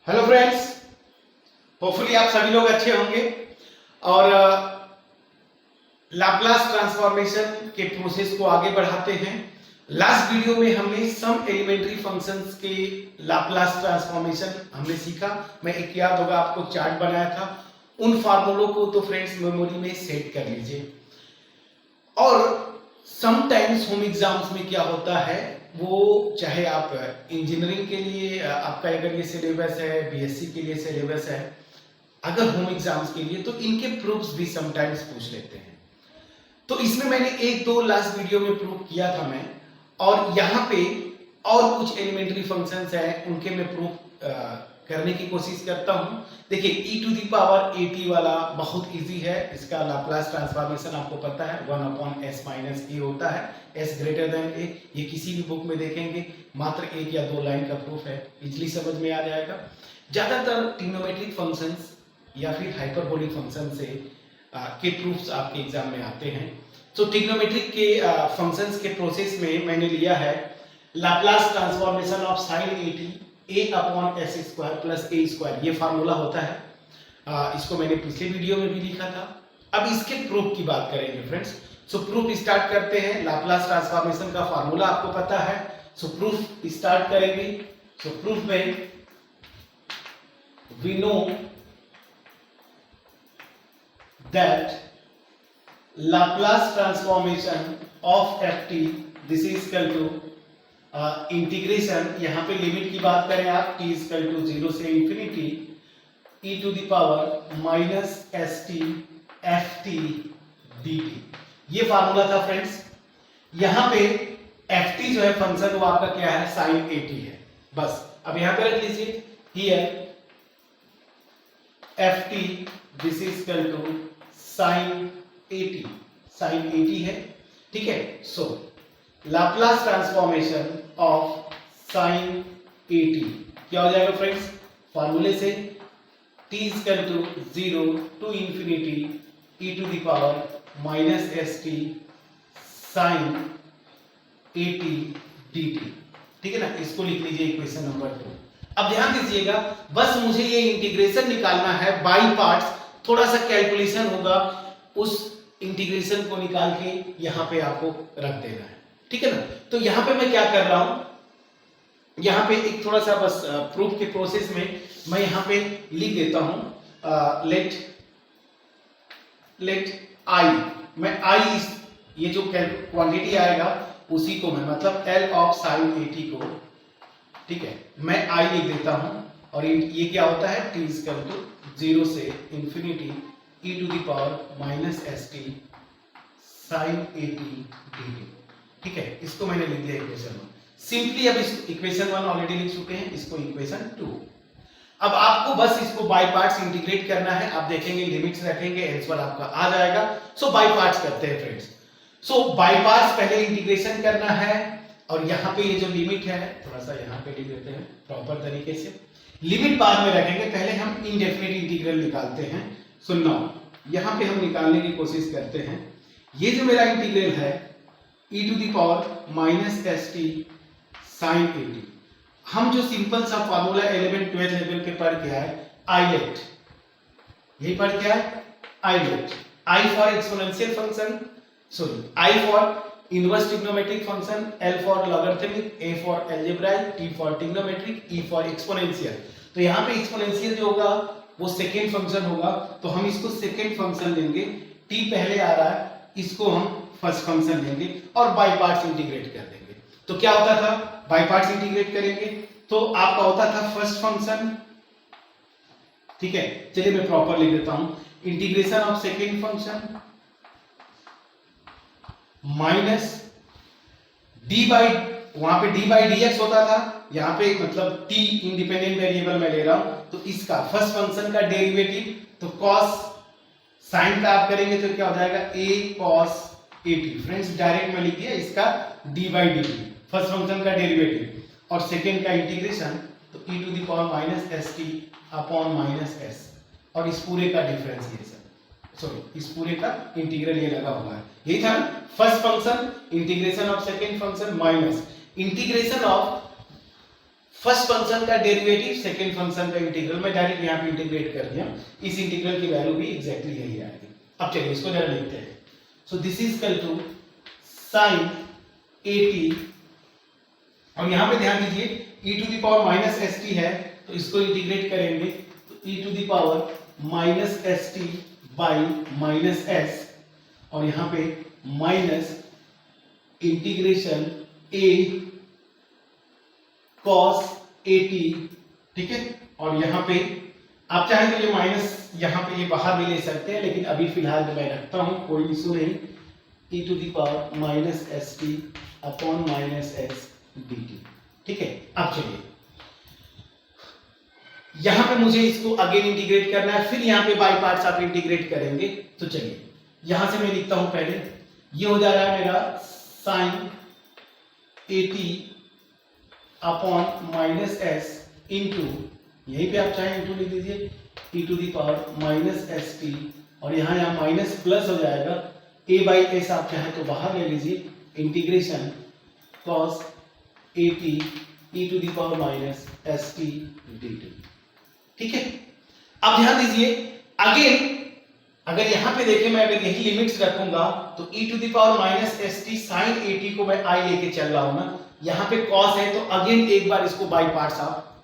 Hello friends, hopefully आप सभी लोग अच्छे होंगे और लाप्लास ट्रांसफॉर्मेशन के प्रोसेस को आगे बढ़ाते हैं। लास्ट वीडियो में हमने सम एलिमेंट्री फंक्शंस के लाप्लास ट्रांसफॉर्मेशन हमने सीखा। मैं एक याद होगा आपको चार्ट बनाया था, उन फार्मूलों को तो फ्रेंड्स मेमोरी में सेट कर लीजिए। और समटाइम्स होम एग्जाम्स में क्या होता है, वो चाहे आप इंजीनियरिंग के लिए आपका अगर ये सिलेबस है, बीएससी के लिए सिलेबस है, अगर होम एग्जाम्स के लिए तो इनके प्रूफ्स भी समटाइम्स पूछ लेते हैं। तो इसमें मैंने एक दो लास्ट वीडियो में प्रूफ किया था मैं, और यहाँ पे और कुछ एलिमेंट्री फंक्शंस हैं उनके मैं प्रूफ करने की कोशिश करता हूं। देखिए e to the power at वाला बहुत इजी है, इसका लाप्लास ट्रांसफॉर्मेशन आपको पता है 1/s माइनस a होता है, s ग्रेटर देन a। ये किसी भी बुक में देखेंगे, मात्र एक या दो लाइन का प्रूफ है, इजीली समझ में आ जाएगा। ज्यादातर ट्रिग्नोमेट्रिक फंक्शंस या फिर हाइपरबोलिक फंक्शन से के प्रूफ्स आपके एग्जाम में आते हैं। तो ट्रिग्नोमेट्रिक के फंक्शंस के प्रोसेस में मैंने लिया है Laplace transformation of sin at a/s² plus a², ये फार्मूला होता है। इसको मैंने पिछले वीडियो में भी लिखा था। अब इसके प्रूफ की बात करेंगे फ्रेंड्स। सो प्रूफ स्टार्ट करते हैं। लाप्लास ट्रांसफॉर्मेशन का फार्मूला आपको पता है, सो प्रूफ स्टार्ट करेंगे। सो प्रूफ में we know that Laplace transformation of ft this is equal to integration, यहाँ पे लिमिट की बात करें आप, t इक्वल टू 0 से infinity e to the power minus st ft dt। ये फार्मूला था फ्रेंड्स। यहाँ पे ft जो है फंक्शन वो आपका क्या है, sin at है। बस अब यहाँ पे रख लीजिए, here ft this is equal to sin at है, ठीक है। So Laplace transformation of sin at क्या हो जाएगा फ्रेंड्स, फार्मूले से t equal to 0 to infinity e to the power minus st sin at dt, ठीक है ना। इसको लिख लीजिए इक्वेशन नंबर 2। अब ध्यान दीजिएगा, बस मुझे ये इंटीग्रेशन निकालना है बाय पार्ट्स, थोड़ा सा कैलकुलेशन होगा, उस इंटीग्रेशन को निकाल के यहां पे आपको रख देना है, ठीक है ना। तो यहां पे मैं क्या कर रहा हूं, यहां पे एक थोड़ा सा बस प्रूफ के प्रोसेस में मैं यहां पे लिख देता हूं लेट आई, मैं आई ये जो क्वांटिटी आएगा उसी को मैं मतलब L ऑफ sin at को, ठीक है, मैं आई लिख देता हूं। और ये क्या होता है, t इक्वल टू 0 से infinity e to the power minus st sin at dt, ठीक है। इसको मैंने लिख दिया इक्वेशन 1। सिंपली अब इस इक्वेशन 1 ऑलरेडी लिख चुके हैं, इसको इक्वेशन 2। अब आपको बस इसको बाय पार्ट्स इंटीग्रेट करना है। आप देखेंगे लिमिट्स रखेंगे, आंसर आपका आ जाएगा। सो बाय पार्ट्स करते हैं फ्रेंड्स। सो बाय पार्ट्स पहले इंटीग्रेशन करना है, और यहाँ पे ये जो लिमिट है थोड़ा सा यहाँ पे लिख देते हैं प्रॉपर तरीके से, लिमिट बाद में रखेंगे, पहले हम इनडेफिनिट इंटीग्रल निकालते हैं। सो नाउ यहाँ पे हम निकालने की कोशिश करते हैं। ये जो मेरा इंटीग्रल है e to the power minus st sin at, हम जो सिंपल सा फार्मूला 11 12 लेवल पे पढ़ के आए, आइलेट, यही पढ़ के आए ILATE, I for exponential function, sorry I for inverse trigonometric function, L for logarithmic, A for algebraic, T for trigonometric, E for exponential. तो यहाँ पे एक्सपोनेंशियल जो होगा वो सेकेंड फंक्शन होगा, तो हम इसको सेकेंड फंक्शन लेंगे। T पहले आ रहा है, इसको हम फर्स्ट फंक्शन लेंगे और बाय पार्ट्स इंटीग्रेट कर देंगे। तो क्या होता था, बाय पार्ट्स इंटीग्रेट करेंगे तो आपका होता था फर्स्ट फंक्शन, ठीक है। चलिए मैं प्रॉपर लिख देता हूं, integration of second function minus D by, वहां पे डी बाई डी एक्स होता था, यहां पे मतलब t इंडिपेंडेंट वेरिएबल मैं ले रहा हूं, तो इसका फर्स्ट फंक्शन का डेरिवेटिव, तो cos साइन का आप करेंगे तो क्या हो जाएगा, a cos at। Friends direct में लिख दिया इसका d by dt, first function का डेरिवेटिव, और सेकेंड का इंटीग्रेशन, तो e to the power minus st upon minus s, और इस पूरे का डिफरेंशिएशन, सॉरी इस पूरे का इंटीग्रल ये लगा हुआ है। यही था first function integration of second function minus integration of first function का डेरिवेटिव सेकंड फंक्शन का इंटीग्रल, मैं डायरेक्ट यहाँ पे इंटीग्रेट कर दिया, इस इंटीग्रल की वैल्यू भी एग्जैक्टली यही आएगी। अब चलिए इसको जरा लिखते हैं। So this is equal to sin 80, और यहाँ पे ध्यान दीजिए e to the power minus S T है, तो इसको इंटीग्रेट करेंगे तो e to the power minus S T by minus S, और यहाँ पे माइनस इंटीग्रेशन a cos 80, ठीक है। और यहाँ पे आप चाहें तो ये माइनस यहाँ पे ये बाहर भी ले सकते हैं, लेकिन अभी फिलहाल मैं रखता हूँ, कोई इशू नहीं। e to the power minus S t upon minus s d t, ठीक है। अब चलिए यहां पे मुझे इसको अगेन इंटीग्रेट करना है, फिर यहां पे बाय पार्ट्स आप इंटीग्रेट करेंगे। तो चलिए यहां से मैं लिखता हूं पहले, ये हो जा रहा है मेरा sin 80 upon minus s into, यहीं पे आप चाहें इंटू लिख दीजिए, e to the power minus S t, और यहाँ माइनस प्लस हो जाएगा, a बाई एस आप चाहें तो बाहर ले लीजिए, integration cos 80 e to the power minus S t d t, ठीक है। अब ध्यान दीजिए अगेन, अगर यहां पे देखें मैं अगर यही लिमिट्स रखूंगा तो e to the power minus S t sine 80 को मैं i लेके चल रहा हूं ना, यहां पे cos है, तो अगेन एक बार इसको बाय पार्ट्स आप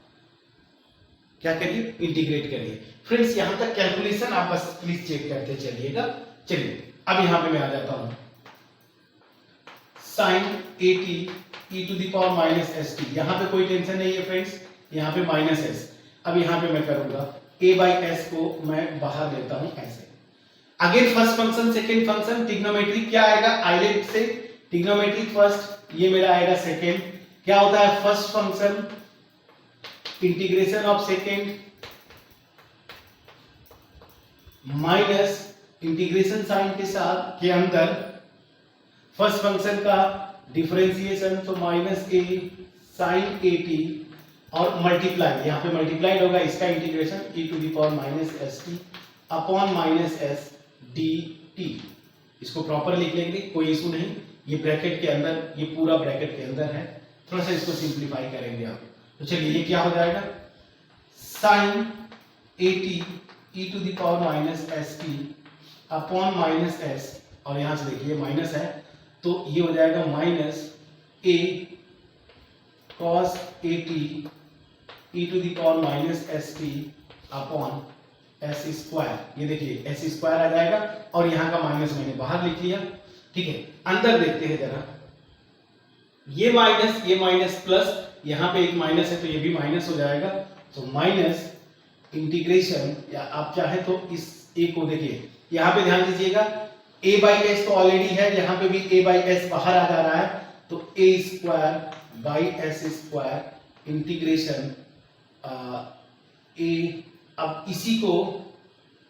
क्या करिए, इंटीग्रेट करिए। फ्रेंड्स यहां तक कैलकुलेशन आप बस प्लीज चेक करते चलिएगा। चलिए अब यहां पे मैं आ जाता हूं, sine 80 e to the power minus S t, यहां पे कोई टेंशन नहीं है फ्रेंड्स, यहां पे माइनस एस। अब यहां पे मैं करूंगा a बाई एस को मैं बाहर लेता हूं ऐसे, again first function second function, trigonometry क्या आएगा, आइलेट से ट्रिग्नोमेट्री फर्स्ट, ये मेरा आएगा सेकंड, क्या होता है first function integration of second minus integration sine के साथ के अंदर फर्स्ट फंक्शन का डिफरेंशिएशन, तो माइनस ए साइन 80 और मल्टीप्लाई, यहाँ पे मल्टीप्लाइड होगा इसका integration e to the power minus S t upon minus s d t, इसको प्रॉपर लिख लेंगे, कोई इशू नहीं, ये ब्रैकेट के अंदर, ये पूरा ब्रैकेट के अंदर है, थोड़ा सा इसको सिंप्लीफाई करेंगे आप। तो चलिए ये क्या हो जाएगा, sine 80 e to the power minus S t upon minus S, और यहां से देखिए माइनस है, तो ये हो जाएगा minus a cos 80 e to the power minus S t upon s square, ये देखिए एस स्क्वायर आ जाएगा, और यहाँ का माइनस मैंने बाहर लिख लिया, ठीक है। अंदर देखते हैं जरा, ये माइनस प्लस, यहाँ पे एक माइनस है तो ये भी माइनस हो जाएगा, तो माइनस इंटीग्रेशन, या आप चाहे तो इस ए को देखिए, यहाँ पे ध्यान दीजिएगा a बाई एस तो ऑलरेडी है, यहाँ पे भी a बाई एस बाहर आ जा रहा है, तो a square by s square integration a, अब इसी को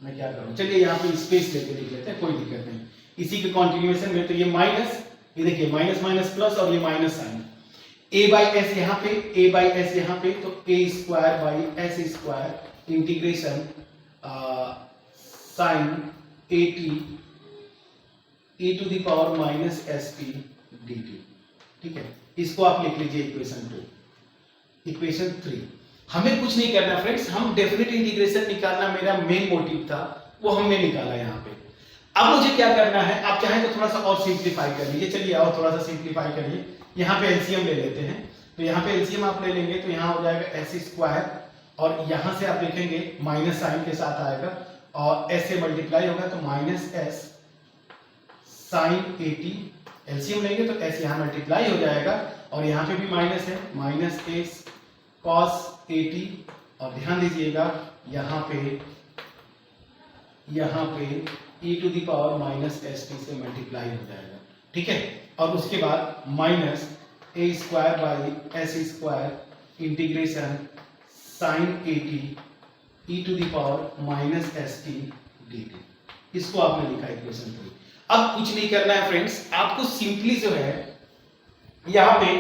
मैं क्या करूं, चलिए यहाँ पे स्पेस लेके लिख लेते हैं, कोई दिक्कत नहीं, इसी के कंटिन्यूएशन में, तो ये माइनस, ये देखिए माइनस माइनस प्लस, और ये minus sine, a by s यहाँ पे, a बाई एस यहाँ पे, तो a square by s square integration sine 80 e to the power minus S t d t, ठीक है। इसको आप लिख लीजिए इक्वेशन 2, इक्वेशन 3। हमें कुछ नहीं करना फ्रेंड्स, हम डेफिनेट इंटीग्रेशन निकालना मेरा मेन मोटिव था, वो हमने निकाला यहाँ पे। अब मुझे क्या करना है, आप चाहें तो थोड़ा सा और सिंप्लीफाई कर लीजिए, चलिए और थोड़ा सा सिंप्लीफाई करिए, यहाँ पे एलसीएम ले लेते हैं, तो यहाँ पे एलसीएम आप ले लेंगे, तो यहाँ हो जाएगा एस स्क्वायर, और यहाँ से आप देखेंगे माइनस साइन के साथ आएगा, और एस से मल्टीप्लाई होगा, तो माइनस एस साइन 80, एलसीएम लेंगे तो एस यहाँ मल्टीप्लाई हो जाएगा, और यहाँ पे भी माइनस है, माइनस एस कॉस 80, और ध्यान दीजिएगा यहाँ पे e to the power minus S t से मल्टीप्लाई हो जाएगा, ठीक है। और उसके बाद minus a square by s square integration sine 80 e to the power minus S t d t, इसको आपने लिखा इक्वेशन 3। अब कुछ नहीं करना है फ्रेंड्स, आपको सिंपली जो है यहाँ पे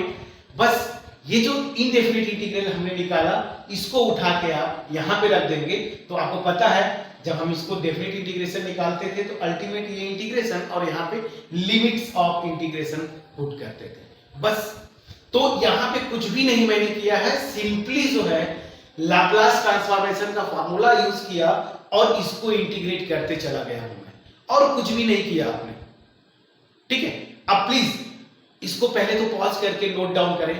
बस ये जो इनडेफिनिट इंटीग्रल हमने निकाला, इसको उठा के आप यहाँ पे रख देंगे, तो आपको पता है जब हम इसको डेफिनेट इंटीग्रेशन निकालते थे तो अल्टीमेट ये इंटीग्रेशन और यहाँ पे लिमिट्स ऑफ इंटीग्रेशन पुट करते थे। बस तो यहां पे कुछ भी नहीं मैंने किया है, सिंपली जो है लाप्लास ट्रांसफॉर्मेशन का फॉर्मूला यूज किया और इसको इंटीग्रेट करते चला गया हूं मैं, और कुछ भी नहीं किया आपने। ठीक है, अब प्लीज इसको पहले तो पॉज करके नोट डाउन करें,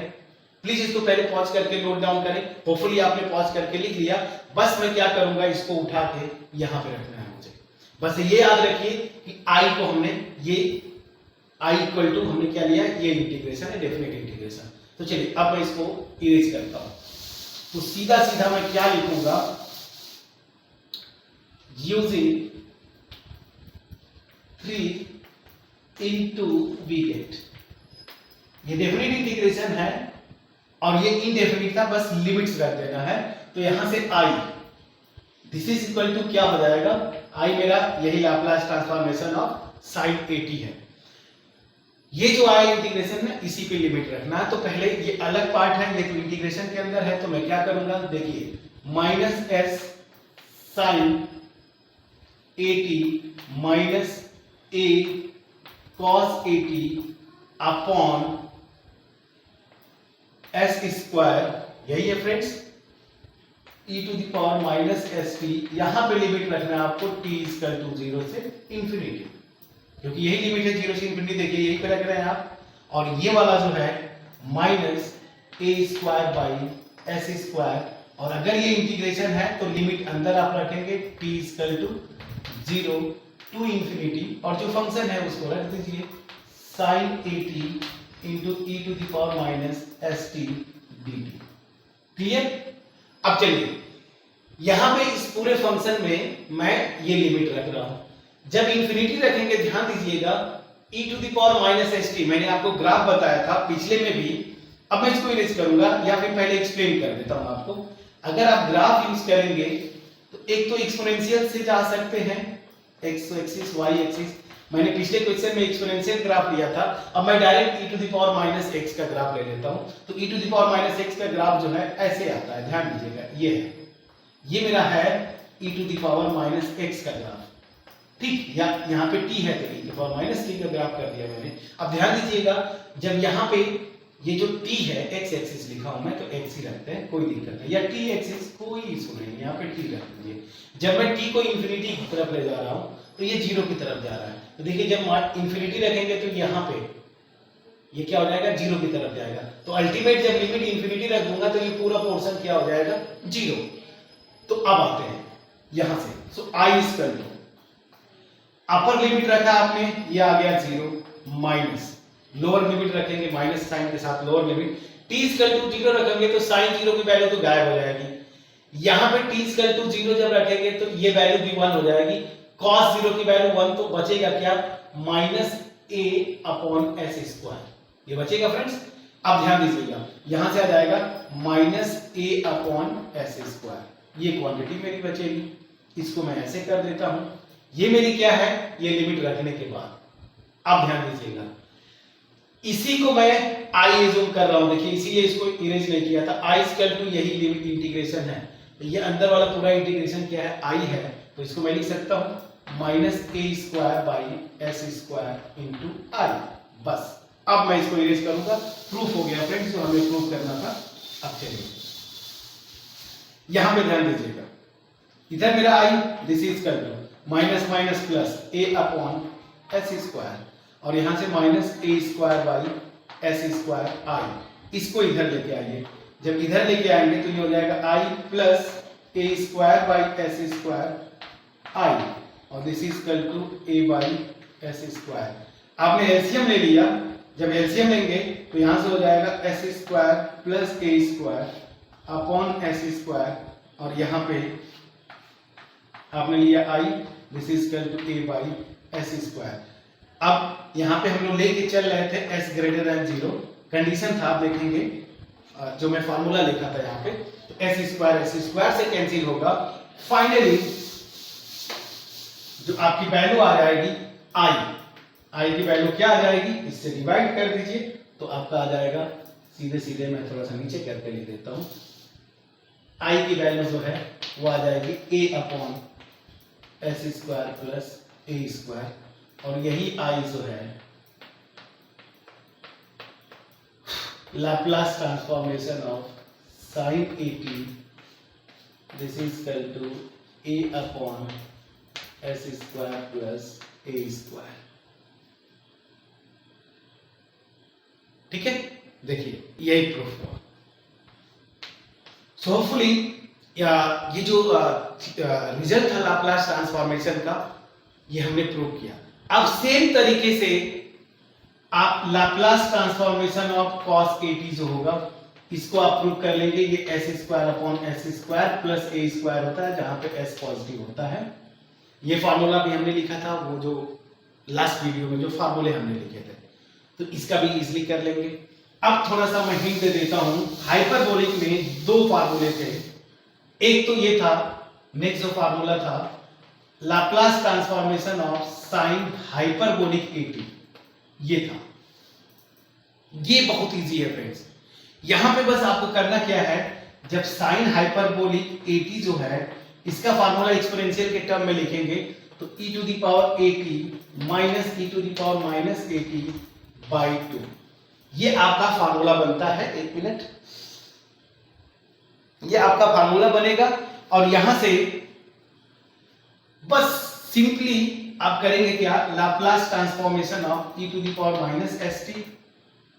प्लीज इसको पहले पॉज करके नोट डाउन करें। होपफुली आपने पॉज करके लिख लिया। बस मैं क्या करूंगा, इसको उठा के यहां पे रखना है मुझे। बस ये याद रखिए कि आई को हमने ये आई इक्वल टू हमने क्या लिया, ये इंटीग्रेशन है, डेफिनेट इंटीग्रेशन। तो चलिए अब मैं इसको इरेज करता हूं। तो सीधा सीधा मैं क्या लिखूंगा, यूजिंग 3 into we get, ये डेफिनेट इंटीग्रेशन है और ये इनडेफिनिट था, बस लिमिट्स रख देना है। तो यहां से आई दिस इज इक्वल टू क्या हो जाएगा, आई मेरा यही लाप्लास ट्रांसफॉर्मेशन ऑफ साइन 80 है। ये जो आई इंटीग्रेशन है इसी पे लिमिट रखना है। तो पहले ये अलग पार्ट है, ये तो इंटीग्रेशन के अंदर है, तो मैं क्या करूंगा, देखिए minus s sine 80 minus a cos 80 upon s square, यही है friends, e to the power minus S t. यहां पे लिमिट रखना है आपको t इक्वल टू 0 से इंफिनिटी, क्योंकि यही लिमिट है 0 से इंफिनिटी, देखिए यही पे रख रहे हैं आप। और ये वाला जो है minus a square by s square, और अगर ये इंटीग्रेशन है तो लिमिट अंदर आप रखेंगे t equal to 0 to infinity, और जो फंक्शन है उसको रख दीजिए sine 80 into e to the power minus S t d t. Clear? अब चलिए यहां पे इस पूरे फंक्शन में मैं ये लिमिट रख रहा हूं। जब इंफिनिटी रखेंगे, ध्यान दीजिएगा, e to the power minus S t, मैंने आपको ग्राफ बताया था पिछले में भी। अब मैं इसको इरेज करूंगा या फिर पहले एक्सप्लेन कर देता हूं आपको। अगर आप ग्राफ यूज करेंगे तो एक तो एक्सपोनेंशियल से जा सकते हैं, एक्स एक्सिस वाई एक्सिस, मैंने पिछले क्वेश्चन में एक्सपोनेंशियल ग्राफ लिया था। अब मैं direct e to the power minus x का ग्राफ ले लेता हूं। तो e to the power minus x का ग्राफ जो है ऐसे आता है, ध्यान दीजिएगा, ये है, ये मेरा है e to the power minus x का ग्राफ। ठीक, या यहां पे t है तो e to the power minus t का ग्राफ कर दिया मैंने। अब ध्यान दीजिएगा, जब यहां पे ये जो t है x एक्सिस लिखा हूं मैं, तो x ही रखते हैं, कोई दिक्कत नहीं, या t एक्सिस कोई इशू नहीं, यहां पे t रख दीजिए। जब मैं t को इंफिनिटी की तरफ ले जा रहा हूं तो ये 0 की तरफ जा रहा है। तो देखिए जब इंफिनिटी रखेंगे तो यहाँ पे ये क्या हो जाएगा, 0 की तरफ जाएगा। तो अल्टीमेट जब लिमिट इंफिनिटी रख दूंगा तो ये पूरा पोर्शन क्या हो जाएगा, 0। तो अब आते हैं यहां से, so I equal to upper limit रखा आपने, ये आ गया 0, माइनस लोअर लिमिट रखेंगे माइनस साइन के साथ lower limit, t equal to 0 रखेंगे तो साइन 0 की वैल्यू तो गायब हो जाएगी। यहां पे t इक्वल टू 0 जब रखेंगे तो ये वैल्यू भी 1 हो जाएगी, cos 0 की वैल्यू 1, तो बचेगा क्या, minus a upon s square, ये बचेगा फ्रेंड्स। अब ध्यान दीजिएगा, यहां से आ जाएगा minus a upon s square, ये क्वांटिटी मेरी बचेगी। इसको मैं ऐसे कर देता हूं, ये मेरी क्या है, ये लिमिट रखने के बाद। अब ध्यान दीजिएगा, इसी को मैं i एज्यूम कर रहा हूं, देखिए इसीलिए इसको इरेज नहीं किया था। i इक्वल टू यही लिमिट इंटीग्रेशन है, तो ये अंदर वाला पूरा इंटीग्रेशन क्या है, i है, तो इसको मैं लिख सकता हूं minus a square by s square into I. बस अब मैं इसको इरेज करूंगा, प्रूफ हो गया फ्रेंड्स, जो हमें प्रूफ करना था। अब चलिए यहां पे ध्यान दीजिएगा, इधर मेरा I, this is equal to minus minus plus a upon s square, और यहां से minus a square by s square I. इसको इधर लेके आइए, जब इधर लेके आएंगे तो ये हो जाएगा I plus a square by s square I, और this is equal to a by s square. आपने एलसीएम ले लिया, जब एलसीएम लेंगे तो यहां से हो जाएगा s square plus a square upon s square, और यहां पे आपने लिया I, this is equal to a by s square. अब यहां पे हम लोग लेके चल रहे थे s ग्रेटर देन 0, कंडीशन था, आप देखेंगे जो मैं फार्मूला लिखा था यहाँ पे, तो s स्क्वायर से कैंसिल होगा। फाइनली जो आपकी वैल्यू आ जाएगी i की वैल्यू क्या आ जाएगी, इससे डिवाइड कर दीजिए तो आपका आ जाएगा, सीधे सीधे मैं थोड़ा सा नीचे करके लिख देता हूं, i की वैल्यू जो है वो आ जाएगी a upon s square plus a square, और यही i जो है Laplace transformation of sin 80, this is equal to a upon s square plus a square। ठीक है, देखिए यही प्रूफ हुआ। सो होपफुली ये जो रिजल्ट था लाप्लास ट्रांसफॉर्मेशन का, ये हमने प्रूव किया। अब सेम तरीके से आप लाप्लास ट्रांसफॉर्मेशन ऑफ cos 80 जो होगा, इसको आप प्रूव कर लेंगे। ये s square upon s square plus a square होता है, जहां पे एस पॉजिटिव होता है। ये फार्मूला भी हमने लिखा था, वो जो लास्ट वीडियो में जो फार्मूले हमने लिखे थे, तो इसका भी इजीली कर लेंगे। अब थोड़ा सा मैं हिंट दे देता हूं। हाइपरबोलिक में दो फार्मूले थे, एक तो ये था, नेक्स्ट जो फार्मूला था Laplace transformation of sine hyperbolic 80, ये था। ये बहुत इजी है फ्रेंड्स। यहां पे बस आपको करना क्या है, जब साइन हाइपरबोलिक 80 जो है, इसका फार्मूला एक्सपोनेंशियल के टर्म में लिखेंगे तो e to the power 80 minus e to the power minus 80 by 2, ये आपका फार्मूला बनता है। एक मिनट, ये आपका फार्मूला बनेगा। और यहां से बस सिंपली आप करेंगे क्या, Laplace transformation of e to the power minus st।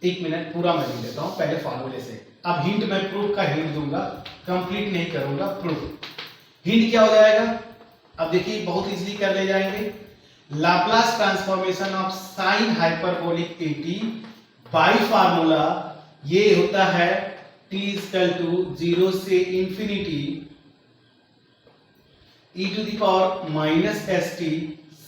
एक मिनट, पूरा मैं लिख लेता हूं पहले फार्मूले से। अब हिंट मैं प्रूफ का हिंट दूंगा, कंप्लीट नहीं करूंगा, प्रूफ। हिंट क्या हो जाएगा, अब देखिए बहुत इजीली कर ले जाएंगे। Laplace transformation of sine hyperbolic 80 by formula ये होता है t इक्वल टू 0 से infinity e to the power minus st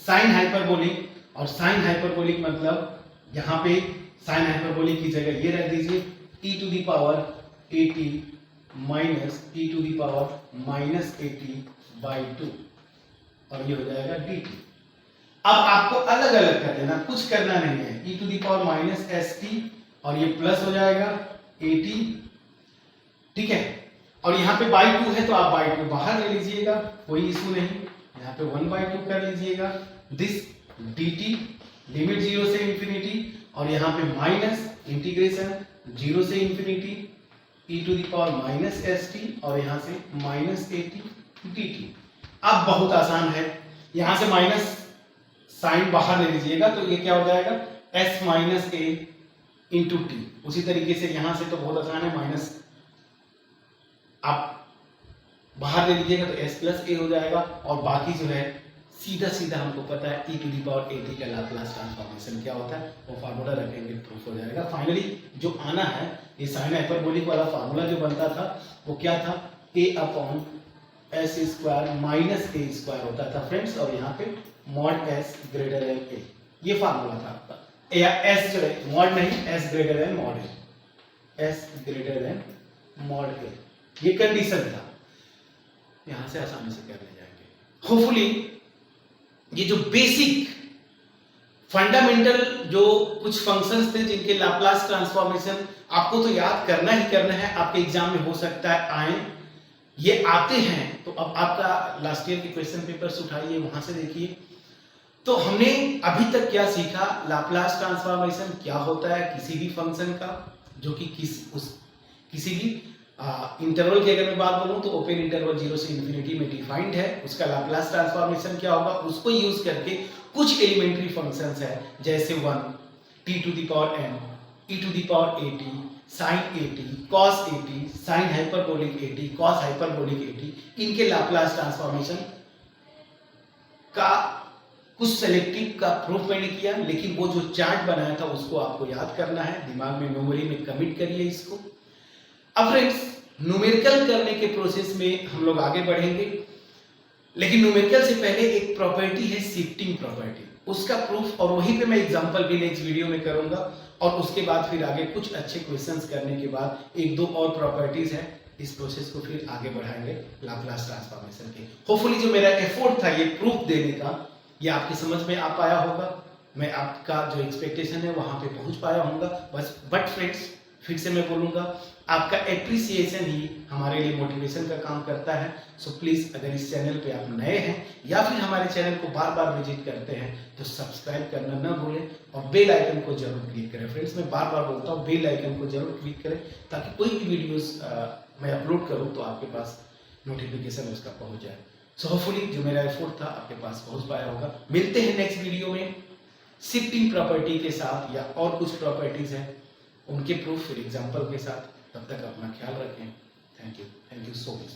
sine hyperbolic. और साइन हाइपरबोलिक मतलब यहां पे साइन हाइपरबोलिक की जगह ये रख दीजिए e to the power 80 minus e to the power minus 80 by 2, और ये हो जाएगा dt। अब आपको अलग अलग कर देना, कुछ करना नहीं है। e to the power minus st और ये प्लस हो जाएगा 80, ठीक है। और यहाँ पे बाई 2 है तो आप बाई 2 बाहर ले लीजिएगा, कोई इशू नहीं। यहाँ पे 1/2 कर लीजिएगा। दिस dt लिमिट 0 से इंफिनिटी, और यहाँ पे माइनस इंटीग्रेशन 0 से infinity e to the power minus st और यहाँ से माइनस 80 dt। अब बहुत आसान है, यहाँ से माइनस साइन बाहर ले लीजिएगा तो ये क्या हो जाएगा, s minus a into T. उसी तरीके से यहां से तो बहुत आसान है, माइनस आप बाहर ले लीजिएगा तो s प्लस a हो जाएगा। और बाकी जो है सीधा सीधा हमको पता है e टू द पावर 80 का लाप्लास ट्रांसफॉर्मेशन क्या होता है, वो फार्मूला रखेंगे, प्रूफ हो जाएगा। फाइनली जो आना है, ये साइन हाइपरबोलिक वाला फार्मूला जो बनता था वो क्या था, a upon s square minus a square होता था फ्रेंड्स। और यहाँ पे mod s greater than a, ये फार्मूला था आपका। या s जो है मॉड नहीं, s ग्रेटर देन मॉड है, s ग्रेटर देन मॉड है, ये कंडीशन था। यहां से आसानी से कर ले जाएंगे। होपफुली ये जो बेसिक फंडामेंटल जो कुछ फंक्शंस थे जिनके लाप्लास ट्रांसफॉर्मेशन आपको तो याद करना ही करना है, आपके एग्जाम में हो सकता है आए, ये आते हैं। तो अब आपका लास्ट ईयर के क्वेश्चन पेपर्स उठाइए, वहां से देखिए। तो हमने अभी तक क्या सीखा, लाप्लास ट्रांसफॉर्मेशन क्या होता है किसी भी फंक्शन का, जो कि किसी भी इंटरवल की अगर मैं बात बोलूं तो ओपन इंटरवल 0 से इंफिनिटी में डिफाइंड है। उसका लाप्लास ट्रांसफॉर्मेशन क्या होगा, उसको यूज करके कुछ एलिमेंट्री फंक्शंस है, जैसे 1 t to the power n e to the power 80 sin 80 cos 80 sin hyperbolic 80 cos hyperbolic 80, इनके लाप्लास ट्रांसफॉर्मेशन का कुछ सेलेक्टिव का प्रूफ मैंने किया। लेकिन वो जो चार्ट बनाया था उसको आपको याद करना है, दिमाग में मेमोरी में कमिट करिए इसको। अब फ्रेंड्स न्यूमेरिकल करने के प्रोसेस में हम लोग आगे बढ़ेंगे, लेकिन न्यूमेरिकल से पहले एक प्रॉपर्टी है शिफ्टिंग प्रॉपर्टी, उसका प्रूफ, और वहीं पे मैं एग्जांपल भी नेक्स्ट वीडियो में करूंगा। और उसके बाद फिर आगे कुछ अच्छे क्वेश्चंस करने के बाद एक दो और प्रॉपर्टीज है, इस प्रोसेस को फिर आगे बढ़ाएंगे लाप्लास ट्रांसफॉर्मेशन के। होपफुली जो मेरा एफर्ट था ये प्रूफ देने का, ये आपकी समझ में आ पाया होगा, मैं आपका जो एक्सपेक्टेशन है वहां पे पहुंच पाया होगा बस। बट फ्रेंड्स फिर से मैं बोलूँगा, आपका एप्रिसिएशन ही हमारे लिए मोटिवेशन का काम करता है। सो प्लीज़ अगर इस चैनल पे आप नए हैं या फिर हमारे चैनल को बार बार विजिट करते हैं तो सब्सक्राइब करना न भूलें और बेल आइकन को जरूर क्लिक करें। फ्रेंड्स, मैं बार बार बोलता हूँ, बेल आइकन को जरूर क्लिक करें ताकि कोई भी वीडियोस मैं अपलोड करूँ तो आपके पास नोटिफिकेशन उसका पहुँच जाए। सो होपफुली जो मेरा एफर्ट था आपके पास पहुँच पाया होगा। मिलते हैं नेक्स्ट वीडियो में शिफ्टिंग प्रॉपर्टी के साथ या और कुछ प्रॉपर्टीज हैं उनके प्रूफ फिर एग्जाम्पल के साथ। तब तक अपना ख्याल रखें। Thank you so much.